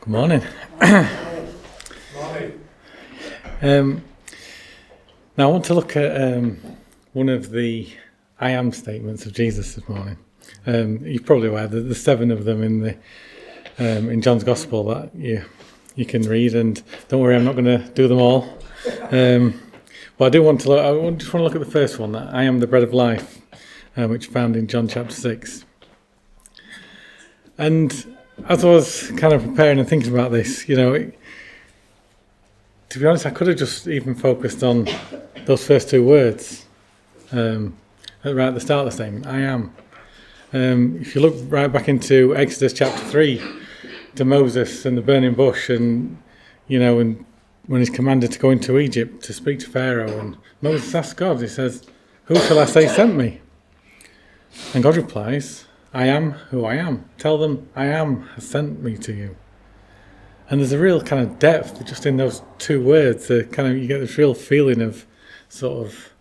Good morning. Morning. Now I want to look at one of the I am statements of Jesus this morning. You're probably aware that there's 7 of them in John's Gospel that you can read, and don't worry, I'm not going to do them all. But I just want to look at the first one, that I am the bread of life, which is found in John chapter 6. And as I was kind of preparing and thinking about this, to be honest, I could have just even focused on those first 2 words right at the start of the statement, I am. If you look right back into Exodus chapter 3, to Moses and the burning bush, and when he's commanded to go into Egypt to speak to Pharaoh, and Moses asks God, he says, who shall I say sent me? And God replies, I am who I am. Tell them I am has sent me to you. And there's a real kind of depth just in those 2 words. You get this real feeling of sort of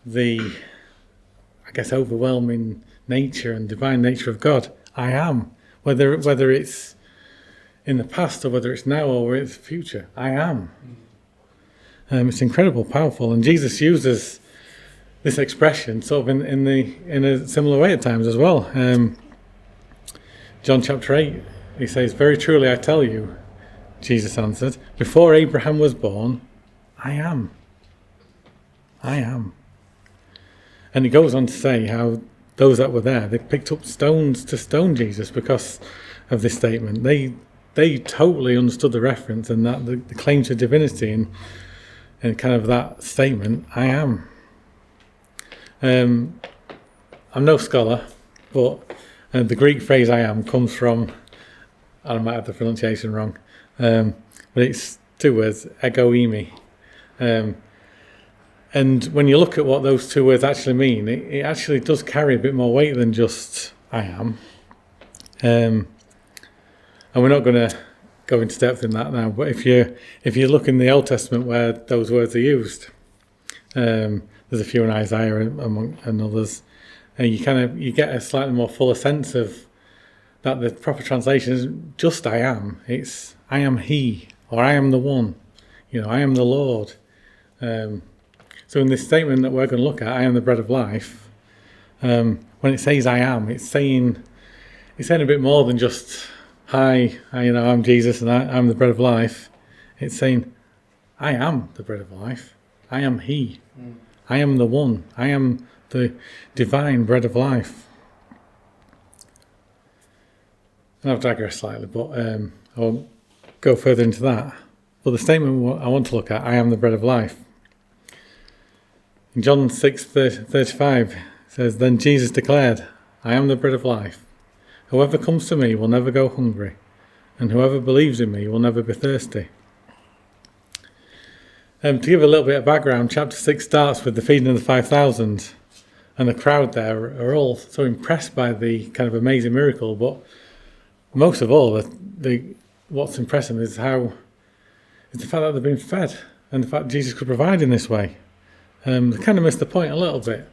the, overwhelming nature and divine nature of God. I am. Whether it's in the past or whether it's now or whether it's the future. I am. It's incredible, powerful. And Jesus uses this expression sort of in a similar way at times as well. John chapter 8, he says, very truly I tell you, Jesus answered, before Abraham was born, I am. I am. And he goes on to say how those that were there, they picked up stones to stone Jesus because of this statement. They totally understood the reference and that the claim to divinity and kind of that statement, I am. I'm no scholar, but the Greek phrase I am comes from, I might have the pronunciation wrong, but it's 2 words, ego eimi. And when you look at what those 2 words actually mean, it actually does carry a bit more weight than just I am. And we're not going to go into depth in that now, but if you look in the Old Testament where those words are used, there's a few in Isaiah and others, and you get a slightly more fuller sense of that. The proper translation isn't just I am, it's I am He, or I am the One, I am the Lord. So in this statement that we're going to look at, I am the bread of life, when it says I am, it's saying a bit more than just hi, I'm Jesus and I'm the bread of life. It's saying I am the bread of life. I am He. I am the One. I am the divine bread of life. And I've digressed slightly, but I won't go further into that. But the statement I want to look at, I am the bread of life. In John 6:35, it says, then Jesus declared, I am the bread of life. Whoever comes to me will never go hungry, and whoever believes in me will never be thirsty. To give a little bit of background, chapter 6 starts with the feeding of the 5,000, and the crowd there are all so impressed by the kind of amazing miracle, but most of all, what's impressive is the fact that they've been fed, and the fact Jesus could provide in this way. They kind of miss the point a little bit,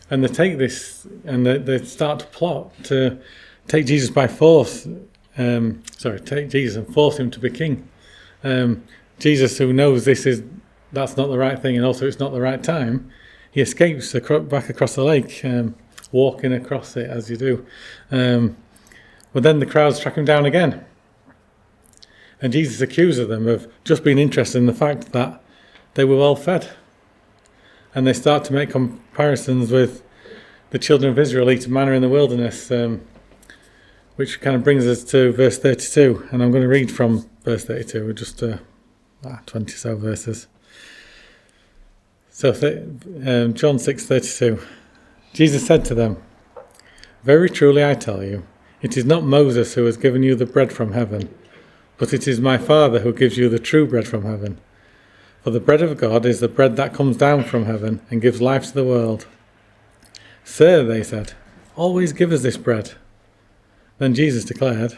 and they take this, and they start to plot to take Jesus by force, take Jesus and force him to be king. Jesus, who knows that's not the right thing, and also it's not the right time, he escapes back across the lake, walking across it as you do. But then the crowds track him down again, and Jesus accuses them of just being interested in the fact that they were well fed, and they start to make comparisons with the children of Israel eating manna in the wilderness, which kind of brings us to verse 32, and I'm going to read from verse 32, just 20 so verses. So John 6:32, Jesus said to them, very truly I tell you, it is not Moses who has given you the bread from heaven, but it is my Father who gives you the true bread from heaven. For the bread of God is the bread that comes down from heaven and gives life to the world. Sir, they said, always give us this bread. Then Jesus declared,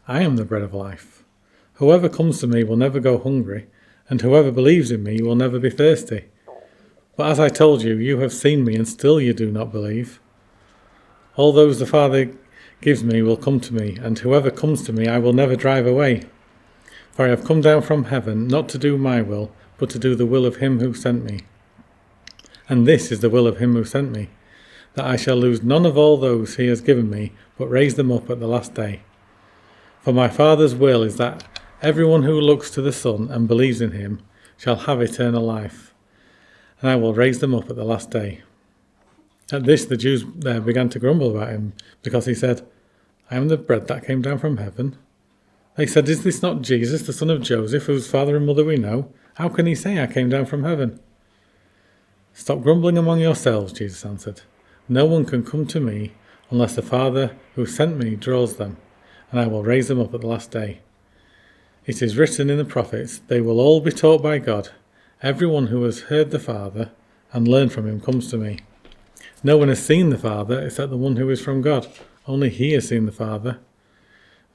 I am the bread of life. Whoever comes to me will never go hungry, and whoever believes in me will never be thirsty. But as I told you, you have seen me, and still you do not believe. All those the Father gives me will come to me, and whoever comes to me I will never drive away. For I have come down from heaven not to do my will, but to do the will of him who sent me. And this is the will of him who sent me, that I shall lose none of all those he has given me, but raise them up at the last day. For my Father's will is that everyone who looks to the Son and believes in him shall have eternal life, and I will raise them up at the last day." At this the Jews there began to grumble about him, because he said, "I am the bread that came down from heaven." They said, "Is this not Jesus, the son of Joseph, whose father and mother we know? How can he say, 'I came down from heaven'?" "Stop grumbling among yourselves," Jesus answered. "No one can come to me unless the Father who sent me draws them, and I will raise them up at the last day. It is written in the prophets, they will all be taught by God. Everyone who has heard the Father and learned from him comes to me. No one has seen the Father except the one who is from God. Only he has seen the Father.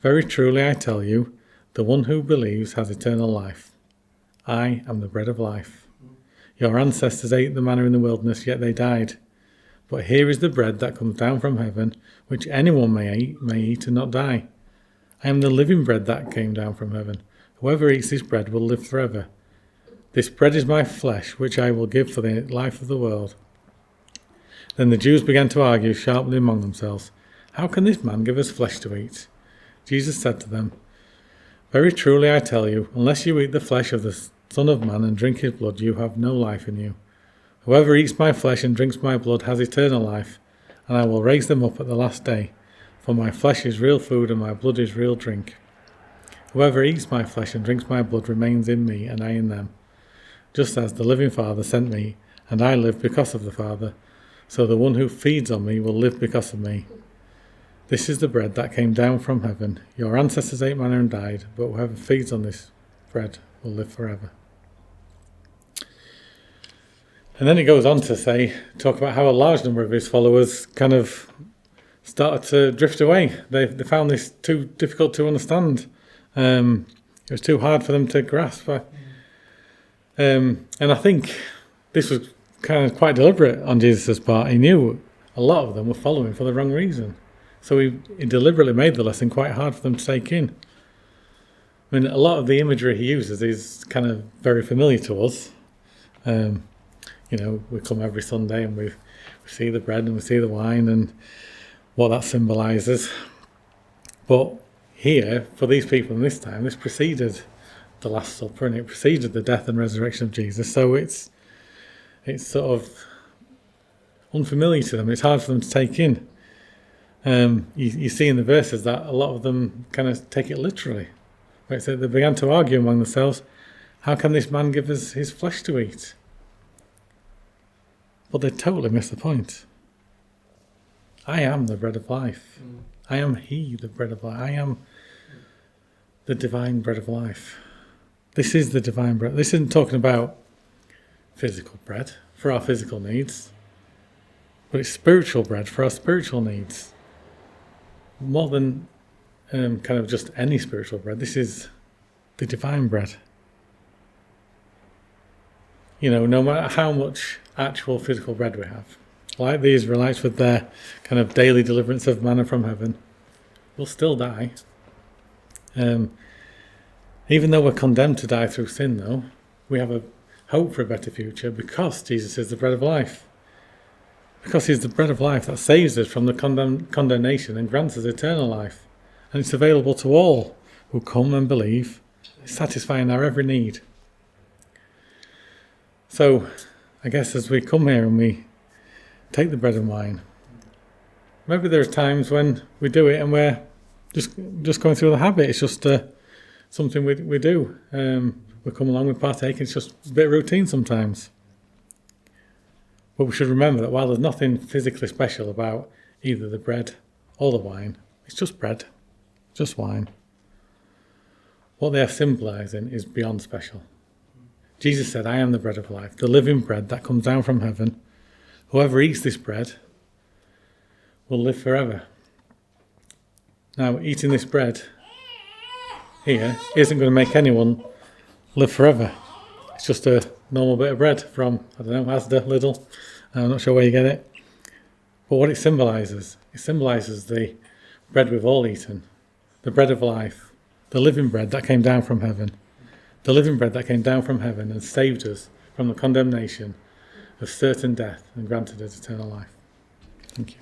Very truly I tell you, the one who believes has eternal life. I am the bread of life. Your ancestors ate the manna in the wilderness, yet they died. But here is the bread that comes down from heaven, which anyone may eat and not die. I am the living bread that came down from heaven. Whoever eats this bread will live forever. This bread is my flesh, which I will give for the life of the world." Then the Jews began to argue sharply among themselves, "How can this man give us flesh to eat?" Jesus said to them, "Very truly I tell you, unless you eat the flesh of the Son of Man and drink his blood, you have no life in you. Whoever eats my flesh and drinks my blood has eternal life, and I will raise them up at the last day. For my flesh is real food and my blood is real drink. Whoever eats my flesh and drinks my blood remains in me and I in them. Just as the living Father sent me, and I live because of the Father, so the one who feeds on me will live because of me. This is the bread that came down from heaven. Your ancestors ate manna and died, but whoever feeds on this bread will live forever." And then it goes on to talk about how a large number of his followers kind of started to drift away. They found this too difficult to understand. It was too hard for them to grasp. And I think this was kind of quite deliberate on Jesus' part. He knew a lot of them were following for the wrong reason. So he deliberately made the lesson quite hard for them to take in. I mean, a lot of the imagery he uses is kind of very familiar to us. We come every Sunday and we see the bread and we see the wine and what that symbolises. But here, for these people in this time, this preceded the Last Supper and it preceded the death and resurrection of Jesus. So it's sort of unfamiliar to them. It's hard for them to take in. You see in the verses that a lot of them kind of take it literally. Right, so they began to argue among themselves, "How can this man give us his flesh to eat?" But they totally missed the point. I am the bread of life. I am he, the bread of life. I am the divine bread of life. This is the divine bread. This isn't talking about physical bread for our physical needs, but it's spiritual bread for our spiritual needs. More than kind of just any spiritual bread, this is the divine bread. No matter how much actual physical bread we have, like the Israelites with their kind of daily deliverance of manna from heaven, we'll still die. Even though we're condemned to die through sin, though, we have a hope for a better future because Jesus is the bread of life. Because he's the bread of life that saves us from the condemnation and grants us eternal life. And it's available to all who come and believe, satisfying our every need. So, I guess as we come here and we take the bread and wine, maybe there's times when we do it and we're just going through the habit. It's just something we do. We come along, we partake, it's just a bit of routine sometimes. But we should remember that while there's nothing physically special about either the bread or the wine, it's just bread, just wine. What they are symbolising is beyond special. Jesus said, "I am the bread of life, the living bread that comes down from heaven. Whoever eats this bread will live forever." Now, eating this bread here isn't going to make anyone live forever. It's just a normal bit of bread from, Asda, Lidl. I'm not sure where you get it. But what it symbolises the bread we've all eaten, the bread of life, the living bread that came down from heaven. The living bread that came down from heaven and saved us from the condemnation of certain death and granted us eternal life. Thank you.